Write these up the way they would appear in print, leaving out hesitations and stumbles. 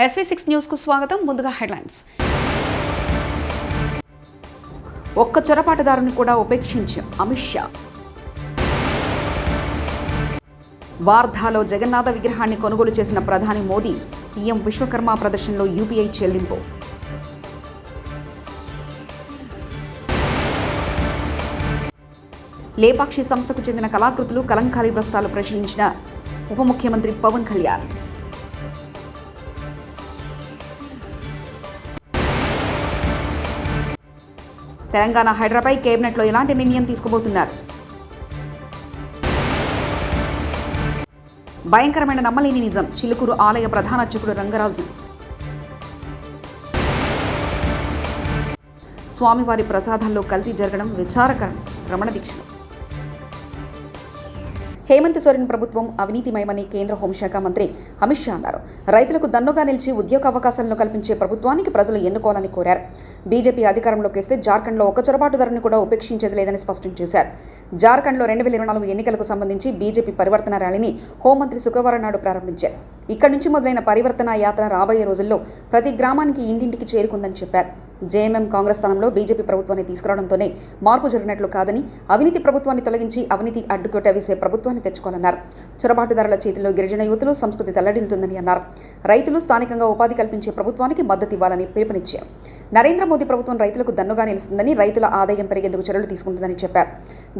SV6 news కు స్వాగతం. ముందుగా హెడ్లైన్స్. ఒక్క చొరబాటుదారుని కూడా ఉపేక్షించాం అమిత్ షా. వార్ధాలో జగన్నాథ విగ్రహాన్ని కొనుగోలు చేసిన ప్రధాని మోదీ. పీఎం విశ్వకర్మ ప్రదర్శనలో యూపీఐ చెల్లింపు. లేపాక్షి సంస్థకు చెందిన కళాకృతులు కలంకారీ వస్త్రాలు పరిశీలించిన ఉప ముఖ్యమంత్రి పవన్ కళ్యాణ్. తెలంగాణ హైడ్రాపై కేబినెట్లో ఎలాంటి నిర్ణయం తీసుకోబోతున్నారు? భయంకరమైన నమ్మలేని నిజం. చిలుకూరు ఆలయ ప్రధాన అర్చకుడు రంగరాజు. స్వామివారి ప్రసాదాల్లో కల్తీ జరగడం విచారకరం. రమణ దీక్షలు. హేమంత్ సోరెన్ ప్రభుత్వం అవినీతిమయమని కేంద్ర హోంశాఖ మంత్రి అమిత్ షా అన్నారు. రైతులకు దన్నుగా నిలిచి ఉద్యోగ అవకాశాలను కల్పించే ప్రభుత్వానికి ప్రజలు ఎన్నుకోవాలని కోరారు. బీజేపీ అధికారంలోకి వస్తే జార్ఖండ్లో ఒక చొరబాటుదారుని కూడా ఉపేక్షించేది లేదని స్పష్టం చేశారు. జార్ఖండ్లో 2024 ఎన్నికలకు సంబంధించి బీజేపీ పరివర్తన ర్యాలీని హోంమంత్రి శుక్రవారం నాడు ప్రారంభించారు. ఇక్కడి నుంచి మొదలైన పరివర్తన యాత్ర రాబోయే రోజుల్లో ప్రతి గ్రామానికి ఇంటింటికి చేరుకుందని చెప్పారు. జేఎంఎం కాంగ్రెస్ స్థానంలో బీజేపీ ప్రభుత్వాన్ని తీసుకురావడంతోనే మార్పు జరిగినట్లు కాదని, అవినీతి ప్రభుత్వాన్ని తొలగించి అవినీతి అడ్డుకోట వేసే ప్రభుత్వాన్ని తెచ్చుకోవాలన్నారు. చొరబాటుదారుల చేతిలో గిరిజన యువతులు సంస్కృతి తల్లడిల్లుతుందని అన్నారు. రైతులు స్థానికంగా ఉపాధి కల్పించే ప్రభుత్వానికి మద్దతు ఇవ్వాలని పిలుపునిచ్చారు. నరేంద్ర మోదీ ప్రభుత్వం రైతులకు దన్నుగా నిలుస్తుందని, రైతుల ఆదాయం పెరిగేందుకు చర్యలు తీసుకుంటుందని చెప్పారు.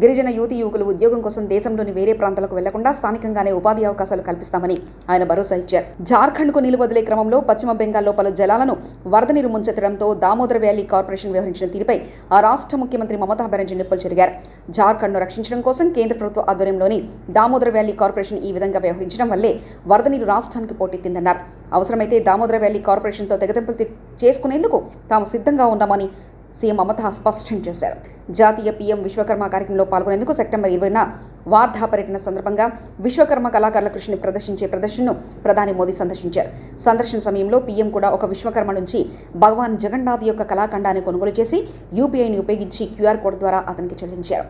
గిరిజన యువతి యువకులు ఉద్యోగం కోసం దేశంలోని వేరే ప్రాంతాలకు వెళ్లకుండా స్థానికంగానే ఉపాధి అవకాశాలు కల్పిస్తామని ఆయన భరోసా ఇచ్చారు. జార్ఖండ్కు నీళ్లు వదిలే క్రమంలో పశ్చిమ బెంగాల్లో పలు జలాలను వరద నీరు ముంచెత్తడంతో దామోదర వ్యాలీ కార్పొరేషన్ వ్యవహరించిన తీరుపై ఆ రాష్ట్ర ముఖ్యమంత్రి మమతా బెనర్జీ నిప్పులు చెరిగారు. జార్ఖండ్ను రక్షించడం కోసం కేంద్ర ప్రభుత్వ ఆధ్వర్యంలోని దామోదర వ్యాలీ కార్పొరేషన్ ఈ విధంగా వ్యవహరించడం వల్లే వరద నీరు రాష్ట్రానికి పోటెత్తిందన్నారు. అవసరమైతే దామోదర వ్యాలీ కార్పొరేషన్తో తెగదెంపులు చేసుకునేందుకు తాము సిద్ధంగా ఉన్నామని సీఎం మమతా స్పష్టం చేశారు. జాతీయ పీఎం విశ్వకర్మ కార్యక్రమంలో పాల్గొనేందుకు సెప్టెంబర్ 20న వార్ధా పర్యటన సందర్భంగా విశ్వకర్మ కళాకారుల కృషిని ప్రదర్శించే ప్రదర్శనను ప్రధాని మోదీ సందర్శించారు. సందర్శన సమయంలో పీఎం కూడా ఒక విశ్వకర్మ నుంచి భగవాన్ జగన్నాథ్ యొక్క కళాఖండాన్ని కొనుగోలు చేసి యూపీఐని ఉపయోగించి క్యూఆర్ కోడ్ ద్వారా అతనికి చెల్లించారు.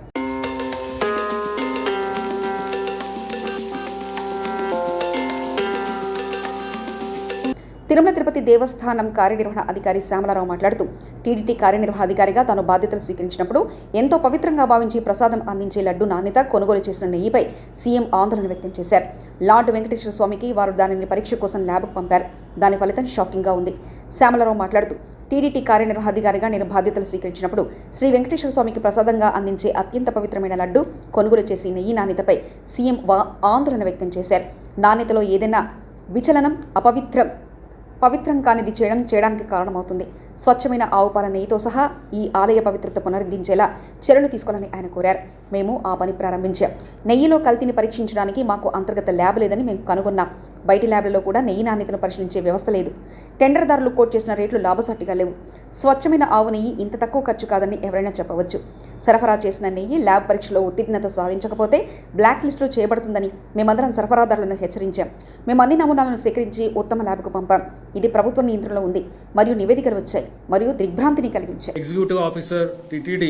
తిరుమల తిరుపతి దేవస్థానం కార్యనిర్వహణ అధికారి శ్యామలారావు మాట్లాడుతూ, టీడీటీ కార్యనిర్వహణాధికారిగా తాను బాధ్యతలు స్వీకరించినప్పుడు ఎంతో పవిత్రంగా భావించి ప్రసాదం అందించే లడ్డు నాణ్యత, కొనుగోలు చేసిన నెయ్యిపై సీఎం ఆందోళన వ్యక్తం చేశారు. లార్డ్ వెంకటేశ్వర స్వామికి వారు దానిని పరీక్ష కోసం ల్యాబ్కు పంపారు. దాని ఫలితం షాకింగ్గా ఉంది. శ్యామలారావు మాట్లాడుతూ, టీడీటీ కార్యనిర్వహణాధికారిగా నేను బాధ్యతలు స్వీకరించినప్పుడు శ్రీ వెంకటేశ్వర స్వామికి ప్రసాదంగా అందించే అత్యంత పవిత్రమైన లడ్డు, కొనుగోలు చేసి నెయ్యి నాణ్యతపై సీఎం ఆందోళన వ్యక్తం చేశారు. నాణ్యతలో ఏదైనా విచలనం పవిత్రం కానిది చేయడానికి కారణమవుతుంది. స్వచ్ఛమైన ఆవు పాల నెయ్యితో సహా ఈ ఆలయ పవిత్రత పునరుద్ధరించేలా చర్యలు తీసుకోవాలని ఆయన కోరారు. మేము ఆ పని ప్రారంభించాం. నెయ్యిలో కల్తీని పరీక్షించడానికి మాకు అంతర్గత ల్యాబ్ లేదని మేము కనుగొన్నాం. బయటి ల్యాబ్లలో కూడా నెయ్యి నాణ్యతను పరిశీలించే వ్యవస్థ లేదు. టెండర్దారులు కోట్ చేసిన రేట్లు లాభసాటిగా లేవు. స్వచ్ఛమైన ఆవు నెయ్యి ఇంత తక్కువ ఖర్చు కాదని ఎవరైనా చెప్పవచ్చు. సరఫరా చేసిన నెయ్యి ల్యాబ్ పరీక్షలో ఉత్తీర్ణత సాధించకపోతే బ్లాక్ లిస్టులో చేయబడుతుందని మేమందరం సరఫరాదారులను హెచ్చరించాం. మేము అన్ని నమూనాలను సేకరించి ఉత్తమ ల్యాబ్కు పంపాం. ఇది ప్రభుత్వ నియంత్రణలో ఉంది మరియు నివేదికలు వచ్చాయి మరియు దిగ్భ్రాంతిని కలిగించాయి. Executive Officer TTD,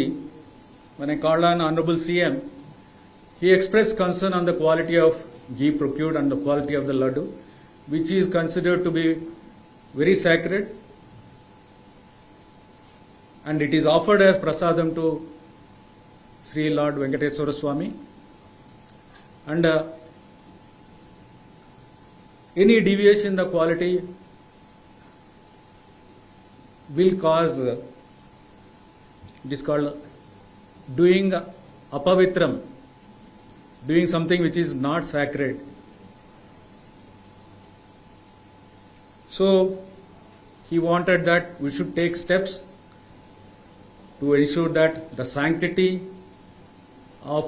when I called on Honorable CM, he expressed concern on the quality of ghee procured and the quality of the laddu, which is considered to be very sacred, and it is offered as prasadam to Sri Lord Venkateswara Swami, and any deviation in the quality will cause, it is called doing apavitram, doing something which is not sacred. So he wanted that we should take steps to ensure that the sanctity of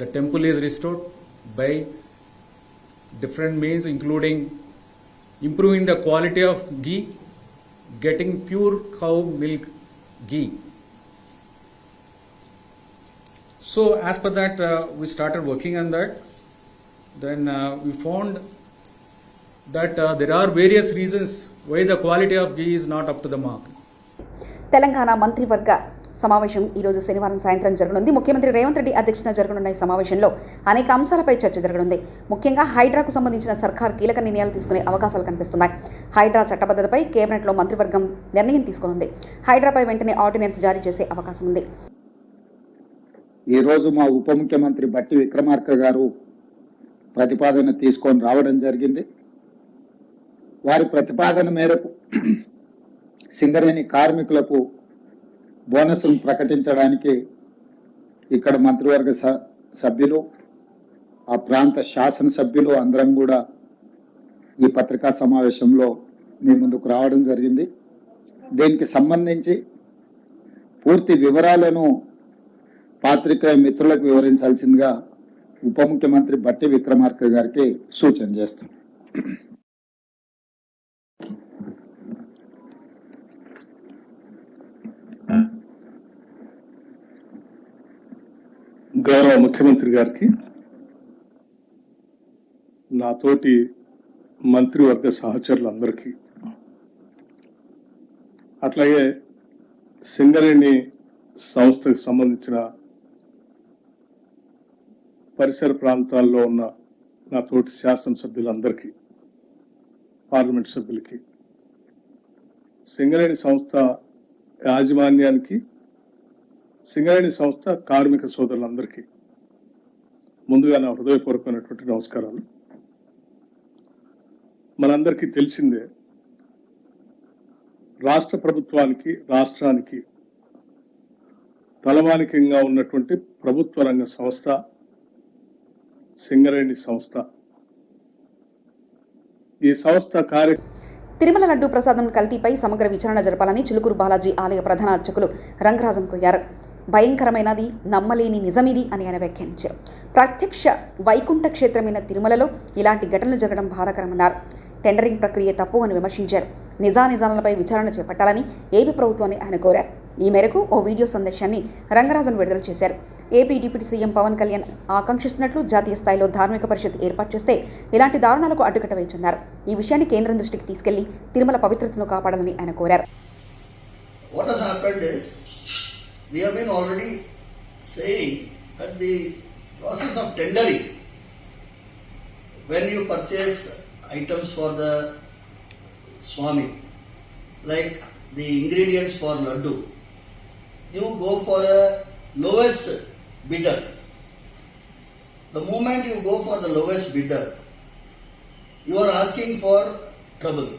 the temple is restored by different means, including improving the quality of ghee, getting pure cow milk ghee. So as per that we started working on that. Then we found that there are various reasons why the quality of ghee is not up to the mark. Telangana మంత్రివర్గ సమావేశం ఈ రోజు శనివారం సాయంత్రం జరగనుంది. ముఖ్యమంత్రి రేవంత్ రెడ్డి అధ్యక్షతన జరగనున్న ఈ సమావేశంలో అనేక అంశాలపై చర్చ జరగనుంది. ముఖ్యంగా హైడ్రాకు సంబంధించిన సర్కార్ కీలక నిర్ణయాలు తీసుకునే అవకాశాలు కనిపిస్తున్నాయి. హైడ్రా చట్టబద్ధతపై కేబినెట్లో మంత్రివర్గం నిర్ణయం తీసుకునుంది. హైడ్రాపై వెంటనే ఆర్డినెన్స్ జారీ చేసే అవకాశం ఉంది. ఈరోజు మా ఉప ముఖ్యమంత్రి బట్టి విక్రమార్క గారు ప్రతిపాదన తీసుకొని రావడం జరిగింది. వారి ప్రతిపాదన మేరకు సింగరేణి కార్మికులకు బోనస్ను ప్రకటించడానికి ఇక్కడ మంత్రివర్గ సభ్యులు, ఆ ప్రాంత శాసనసభ్యులు అందరం కూడా ఈ పత్రికా సమావేశంలో మీ ముందుకు రావడం జరిగింది. దీనికి సంబంధించి పూర్తి వివరాలను పాత్రికేయ మిత్రులకు వివరించాల్సిందిగా ఉప ముఖ్యమంత్రి బట్టి విక్రమార్క గారికి సూచన చేస్తున్నాం. గౌరవ ముఖ్యమంత్రి గారికి, నాతోటి మంత్రివర్గ సహచరులందరికీ, అట్లాగే సింగరేణి సంస్థకు సంబంధించిన పరిసర ప్రాంతాల్లో ఉన్న నా తోటి శాసనసభ్యులందరికీ, పార్లమెంట్ సభ్యులకి, సింగరేణి సంస్థ యాజమాన్యానికి, సింగరేణి సంస్థ కార్మిక సోదరులందరికీ ముందుగా నా హృదయపూర్వకమైనటువంటి నమస్కారాలు. మనందరికీ తెలిసిందే, రాష్ట్ర ప్రభుత్వానికి, రాష్ట్రానికి తలమానికంగా ఉన్నటువంటి ప్రభుత్వ రంగ సంస్థ సింగరేణి సంస్థ. ఈ సంస్థ తిరుమల లడ్డూ ప్రసాదం కల్తీపై సమగ్ర విచారణ జరపాలని చిలుకూరు బాలాజీ ఆలయ ప్రధాన అర్చకులు రంగరాజన్ కోరారు. భయంకరమైనది, నమ్మలేని నిజమిది అని ఆయన వ్యాఖ్యానించారు. ప్రత్యక్ష వైకుంఠ క్షేత్రమైన తిరుమలలో ఇలాంటి ఘటనలు జరగడం బాధాకరమన్నారు. టెండరింగ్ ప్రక్రియ తప్పు అని విమర్శించారు. నిజానిజాలపై విచారణ చేపట్టాలని ఏపీ ప్రభుత్వాన్ని ఆయన కోరారు. ఈ మేరకు ఓ వీడియో సందేశాన్ని రంగరాజన్ విడుదల చేశారు. AP deputy CM Pawan Kalyan ఆకాంక్షిస్తున్నట్లు జాతీయ స్థాయిలో ధార్మిక పరిషత్ ఏర్పాటు చేస్తే ఇలాంటి దారుణాలకు అడ్డుకట్ట వేయనున్నారు. ఈ విషయాన్ని కేంద్రం దృష్టికి తీసుకెళ్లి తిరుమల పవిత్రతను కాపాడాలని ఆయన కోరారు. What has happened is, we have been already saying that the process of tendering, when you purchase items for the Swami, like the ingredients for laddu, you go for a lowest bidder. The moment you go for the lowest bidder, you are asking for trouble.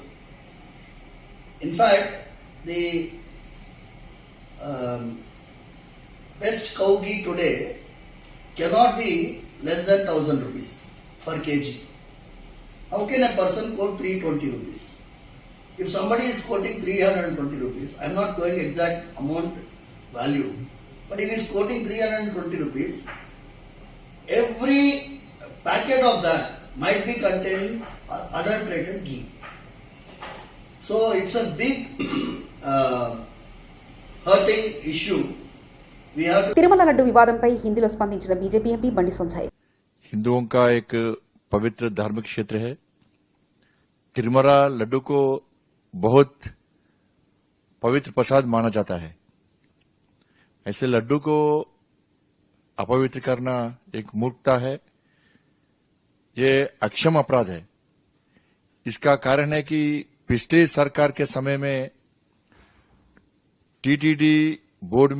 In fact, the best cow ghee today cannot be less than 1,000 rupees per kg. How can a person quote 320 rupees? If somebody is quoting 320 rupees, I am not going exact amount value, but if he is quoting 320 rupees, every packet of that might be containing adulterated ghee. So it's a big hurting issue. Tirumala laddu వివాదంపై హిందీలో స్పందించిన BJP MP Bandi Sanjay. हिंदुओं का एक पवित्र धार्मिक क्षेत्र है. तिरुमला लड्डू को बहुत पवित्र प्रसाद माना जाता है. ऐसे लड्डू को अपवित्र करना एक मूर्खता है. ये अक्षम अपराध है. इसका कारण है कि पिछली सरकार के समय में टीटीडी బోర్డు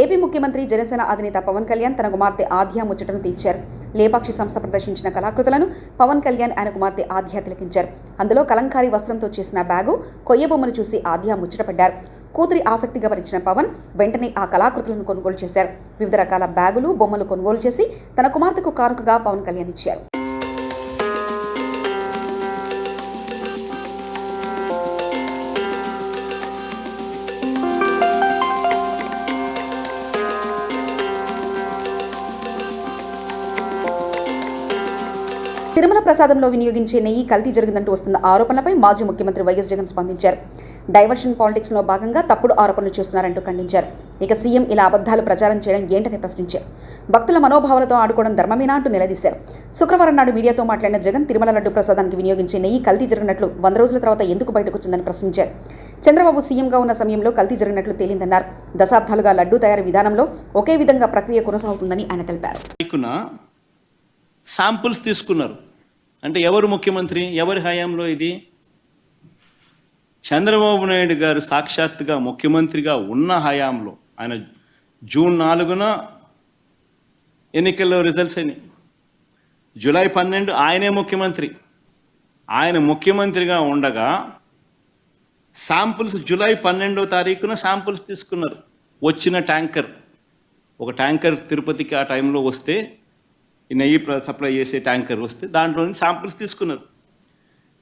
ఏపీ ముఖ్యమంత్రి జనసేన అధినేత పవన్ కళ్యాణ్ తన కుమార్తె ఆద్య ముచ్చటను తీర్చారు. లేపాక్షి సంస్థ ప్రదర్శించిన కళాకృతులను పవన్ కళ్యాణ్ ఆయన కుమార్తె ఆద్య తిలకించారు. అందులో కలంకారీ వస్త్రంతో చేసిన బ్యాగు, కొయ్య బొమ్మలు చూసి ఆద్య ముచ్చటపడ్డారు. కూతురి ఆసక్తిగా పరిచిన పవన్ వెంటనే ఆ కళాకృతులను కొనుగోలు చేశారు. వివిధ రకాల బ్యాగులు, బొమ్మలు కొనుగోలు చేసి తన కుమార్తెకు కానుకగా పవన్ కళ్యాణ్ ఇచ్చారు. తిరుమల ప్రసాదంలో వినియోగించే నెయ్యి కల్తీ జరిగిందంటూ వస్తున్న ఆరోపణలపై మాజీ ముఖ్యమంత్రి వైఎస్ జగన్ స్పందించారు. డైవర్షన్ పాలిటిక్స్లో భాగంగా తప్పుడు ఆరోపణలు చేస్తున్నారంటూ ఖండించారు. ఇక సీఎం ఇలా అబద్ధాలు ప్రచారం చేయడం ఏంటని ప్రశ్నించారు. భక్తుల మనోభావాలతో ఆడుకోవడం ధర్మమేనా అంటూ నిలదీశారు. శుక్రవారం నాడు మీడియాతో మాట్లాడిన జగన్ తిరుమల లడ్డు ప్రసాదానికి వినియోగించే నెయ్యి కల్తీ జరిగినట్లు 100 రోజుల తర్వాత ఎందుకు బయటకు వచ్చిందని ప్రశ్నించారు. చంద్రబాబు సీఎంగా ఉన్న సమయంలో కల్తీ జరిగినట్లు తేలిందన్నారు. దశాబ్దాలుగా లడ్డు తయారీ విధానంలో ఒకే విధంగా ప్రక్రియ కొనసాగుతుందని ఆయన తెలిపారు. శాంపుల్స్ తీసుకున్నారు అంటే ఎవరు ముఖ్యమంత్రి, ఎవరి హయాంలో ఇది? చంద్రబాబు నాయుడు గారు సాక్షాత్తుగా ముఖ్యమంత్రిగా ఉన్న హయాంలో. ఆయన జూన్ 4న ఎన్నికల్లో రిజల్ట్స్ అయినాయి. జూలై 12 ఆయనే ముఖ్యమంత్రి. ఆయన ముఖ్యమంత్రిగా ఉండగా శాంపుల్స్ జూలై 12వ తారీఖున శాంపుల్స్ తీసుకున్నారు. వచ్చిన ట్యాంకర్, ఒక ట్యాంకర్ తిరుపతికి ఆ టైంలో వస్తే, ఈ నెయ్యి సప్లై చేసే ట్యాంకర్ వస్తే దాంట్లో నుంచి శాంపుల్స్ తీసుకున్నారు.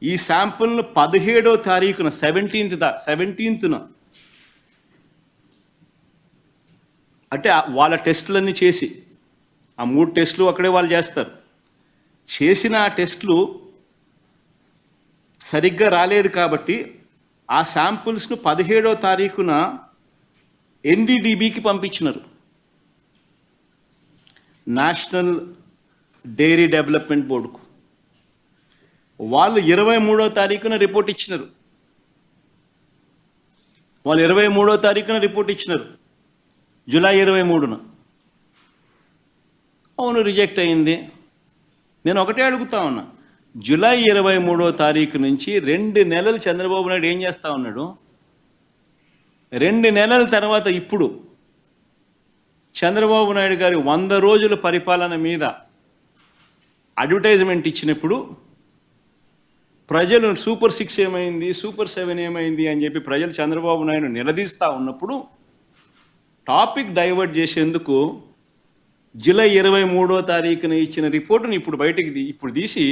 ఈ శాంపుల్ను 17వ తారీఖున 17న అంటే వాళ్ళ టెస్టులన్నీ చేసి, ఆ 3 టెస్టులు అక్కడే వాళ్ళు చేస్తారు. చేసిన ఆ టెస్టులు సరిగ్గా రాలేదు కాబట్టి ఆ శాంపుల్స్ను 17వ తారీఖున NDDBకి పంపించినారు, నేషనల్ డైరీ డెవలప్మెంట్ బోర్డుకు. వాళ్ళు 23వ తారీఖున రిపోర్ట్ ఇచ్చినారు. జూలై 23న. అవును, రిజెక్ట్ అయింది. నేను ఒకటే అడుగుతా ఉన్నా, జూలై 23వ తారీఖు నుంచి 2 నెలలు చంద్రబాబు నాయుడు ఏం చేస్తా ఉన్నాడు? 2 నెలల తర్వాత ఇప్పుడు చంద్రబాబు నాయుడు గారి 100 రోజుల పరిపాలన మీద అడ్వర్టైజ్మెంట్ ఇచ్చినప్పుడు ప్రజలు సూపర్ 6 ఏమైంది, సూపర్ 7 ఏమైంది అని చెప్పి ప్రజలు చంద్రబాబు నాయుడు నిలదీస్తూ ఉన్నప్పుడు టాపిక్ డైవర్ట్ చేసేందుకు జూలై 23వ తారీఖున ఇచ్చిన రిపోర్టును ఇప్పుడు తీసి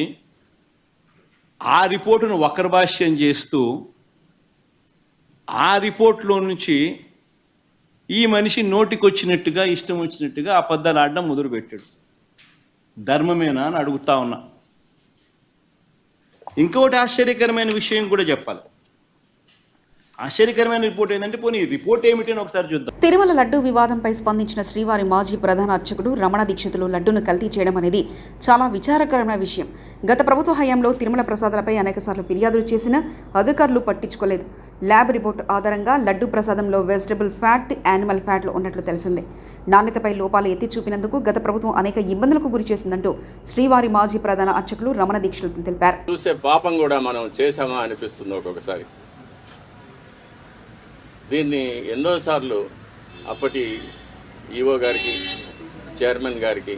ఆ రిపోర్టును వక్రభాష్యం చేస్తూ ఆ రిపోర్ట్లో నుంచి ఈ మనిషి నోటికొచ్చినట్టుగా ఇష్టం వచ్చినట్టుగా అబద్ధాలు ఆడడం మొదలుపెట్టాడు. ధర్మమేనా అని అడుగుతా ఉన్నా. ఇంకొకటి ఆశ్చర్యకరమైన విషయం కూడా చెప్పాలి. ఆశ్చర్యకరమైన రిపోర్ట్ ఏంటంటే, పోనీ రిపోర్ట్ ఏమిటి అని ఒకసారి చూద్దాం. తిరుమల లడ్డు వివాదంపై స్పందించిన శ్రీవారి మాజీ ప్రధాన అర్చకుడు రమణ దీక్షితులు లడ్డును కల్తీ చేయడం అనేది చాలా విచారకరమైన విషయం. గత ప్రభుత్వ హయాంలో తిరుమల ప్రసాదాలపై అనేకసార్లు ఫిర్యాదులు చేసినా అధికారులు పట్టించుకోలేదు. ల్యాబ్ రిపోర్టు ఆధారంగా లడ్డు ప్రసాదంలో వెజిటబుల్ ఫ్యాట్, యానిమల్ ఫ్యాట్లు ఉన్నట్లు తెలిసిందే. నాణ్యతపై లోపాలు ఎత్తి చూపినందుకు గత ప్రభుత్వం అనేక ఇబ్బందులకు గురి చేసిందంటూ శ్రీవారి మాజీ ప్రధాన అర్చకులు రమణ దీక్షితులు తెలిపారు. చూసే పాపం కూడా మనం చేశామా అనిపిస్తుంది ఒక్కొక్కసారి. దీన్ని ఎన్నోసార్లు అప్పటి ఈఓ గారికి, చైర్మన్ గారికి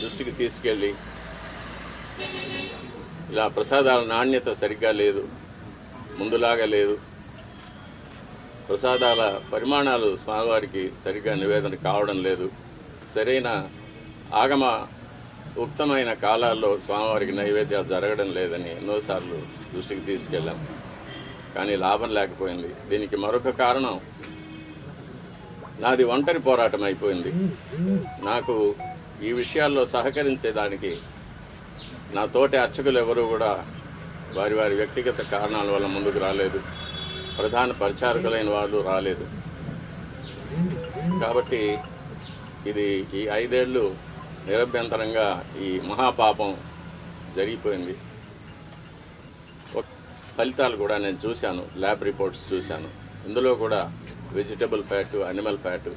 దృష్టికి తీసుకెళ్ళి, ఇలా ప్రసాదాల నాణ్యత సరిగ్గా లేదు, ముందులాగా లేదు, ప్రసాదాల పరిమాణాలు స్వామివారికి సరిగ్గా నివేదన కావడం లేదు, సరైన ఆగమ ఉక్తమైన కాలాల్లో స్వామివారికి నైవేద్యాలు జరగడం లేదని ఎన్నోసార్లు దృష్టికి తీసుకెళ్ళాం. కానీ లాభం లేకపోయింది. దీనికి మరొక కారణం, నాది ఒంటరి పోరాటం అయిపోయింది. నాకు ఈ విషయాల్లో సహకరించేదానికి నా తోటి అర్చకులు ఎవరూ కూడా వారి వారి వ్యక్తిగత కారణాల వల్ల ముందుకు రాలేదు. ప్రధాన పరిచారకులైన వాళ్ళు రాలేదు. కాబట్టి ఇది ఈ 5 ఏళ్ళు నిరభ్యంతరంగా ఈ మహాపాపం జరిగిపోయింది. ఫలితాలు కూడా నేను చూశాను, ల్యాబ్ రిపోర్ట్స్ చూశాను. ఇందులో కూడా vegetable fat, animal fat.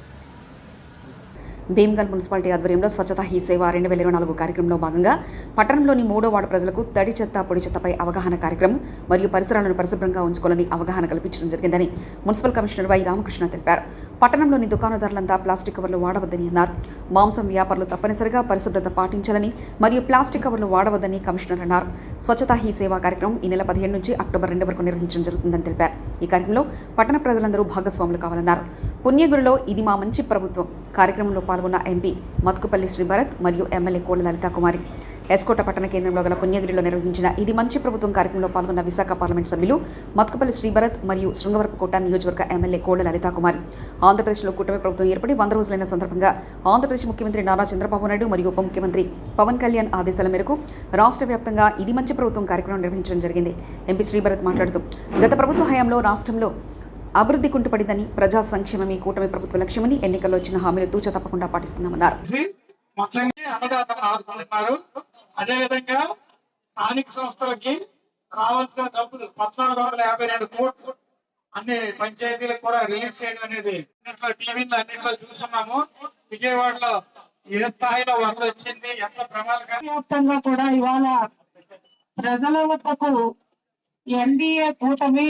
Bheemgal municipality ఆధ్వర్యంలో స్వచ్ఛతా హీ సేవ 2024 కార్యక్రమంలో భాగంగా పట్టణంలోని 3వ వార్డు ప్రజలకు తడి చెత్త, పొడి చెత్తపై అవగాహన కార్యక్రమం మరియు పరిసరాలను పరిశుభ్రంగా ఉంచుకోవాలని అవగాహన కల్పించడం జరిగిందని మున్సిపల్ కమిషనర్ వై రామకృష్ణ తెలిపారు. పట్టణంలోని దుకాణదారులంతా ప్లాస్టిక్ కవర్లు వాడవద్దని అన్నారు. మాంసం వ్యాపారులు తప్పనిసరిగా పరిశుభ్రత పాటించాలని మరియు ప్లాస్టిక్ కవర్లు వాడవద్దని కమిషనర్ అన్నారు. స్వచ్ఛతా హీ సేవ కార్యక్రమం ఈ నెల 15 నుంచి అక్టోబర్ 2 వరకు నిర్వహించడం జరుగుతుందని తెలిపారు. ఈ కార్యక్రమంలో పట్టణ ప్రజలందరూ భాగస్వాములు కావాలన్నారు. పుణ్యగురులో ఇది మా మంచి ప్రభుత్వం కార్యక్రమంలో పాల్గొన్న ఎంపీ మత్కుపల్లి శ్రీభరత్ మరియు ఎమ్మెల్యే కోళ్ల లలితా కుమారి. ఎస్కోట పట్టణ కేంద్రంలో గల పుణ్యగిరిలో నిర్వహించిన ఇది మంచి ప్రభుత్వం కార్యక్రమంలో పాల్గొన్న విశాఖ పార్లమెంట్ సభ్యులు మత్తుకపల్లి శ్రీభరత్ మరియు శృంగవరపుకోట నియోజకవర్గ ఎమ్మెల్యే కోళ్ల లలితాకుమారి. ఆంధ్రప్రదేశ్లో కూటమి ప్రభుత్వం ఏర్పడి 100 రోజులైన సందర్భంగా ఆంధ్రప్రదేశ్ ముఖ్యమంత్రి నారా చంద్రబాబు నాయుడు మరియు ఉప ముఖ్యమంత్రి పవన్ కళ్యాణ్ ఆదేశాల మేరకు రాష్ట్ర వ్యాప్తంగా ఇది మంచి ప్రభుత్వం కార్యక్రమం నిర్వహించడం జరిగింది. ఎంపీ శ్రీభరత్ మాట్లాడుతూ గత ప్రభుత్వ హయాంలో రాష్ట్రంలో అభివృద్ధి కుంటుపడిందని, ప్రజా సంక్షేమం ఈ కూటమి ప్రభుత్వ లక్ష్యమని, ఎన్నికల్లో ఇచ్చిన హామీలు తూచ తప్పకుండా పాటిస్తున్నామన్నారు. అదేవిధంగా స్థానిక సంస్థలకి రావాల్సిన డబ్బులు 1452 కోట్లు అన్ని పంచాయతీలకు కూడా రిలీజ్ చేయడం అనేది టీవీలో అన్నింటిలో చూస్తున్నాము. విజయవాడలో ఏ స్థాయిలో వరద వచ్చింది, ఎంత ప్రమాదకరంగా కూడా ఇవాళ ప్రజల వద్దకు ఎన్డీఏ కూటమి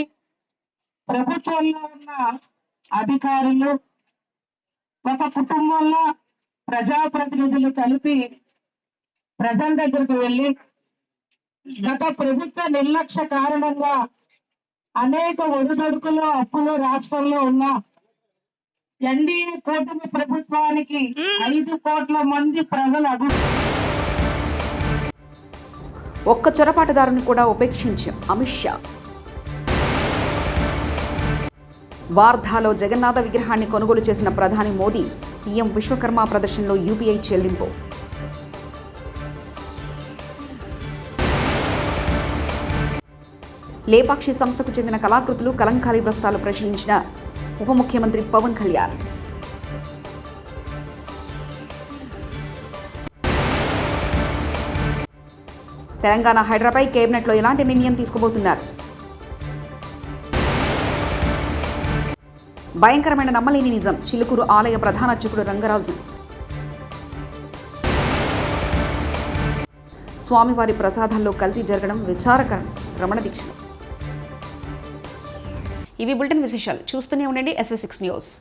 ప్రభుత్వంలో ఉన్న అధికారులు ఒక కుటుంబంలో ప్రజాప్రతినిధులు కలిపి ప్రజల దగ్గరకు వెళ్ళి గత ప్రభుత్వ నిర్లక్ష్య కారణంగా అనేక ఒడిదొడుకులు అప్పులు రాష్ట్రంలో ఉన్న ఎన్డీఏ కూటమి ప్రభుత్వానికి 5 కోట్ల మంది ప్రజలు ఒక్క చొరబాటుదారుని కూడా ఉపేక్షించాం అమిత్ షా. వార్ధాలో జగన్నాథ విగ్రహాన్ని కొనుగోలు చేసిన ప్రధాని మోదీ. పీఎం విశ్వకర్మ ప్రదర్శనలో యూపీఐ చెల్లింపు. లేపాక్షి సంస్థకు చెందిన కళాకృతులు, కలంకారీ వస్త్రాలు పరిశీలించిన ఉప ముఖ్యమంత్రి పవన్ కళ్యాణ్. తెలంగాణ హైడ్రాపై కేబినెట్లో ఎలాంటి నిర్ణయం తీసుకోబోతున్నారు? భయంకరమైన నమ్మలేని నిజం. చిలుకూరు ఆలయ ప్రధాన అర్చకుడు రంగరాజు. స్వామివారి ప్రసాదాల్లో కల్తీ జరగడం విచారకరం. రమణ దీక్ష. ఇవి బులెటిన్ విశేషాలు. చూస్తూనే ఉండండి SV6 న్యూస్.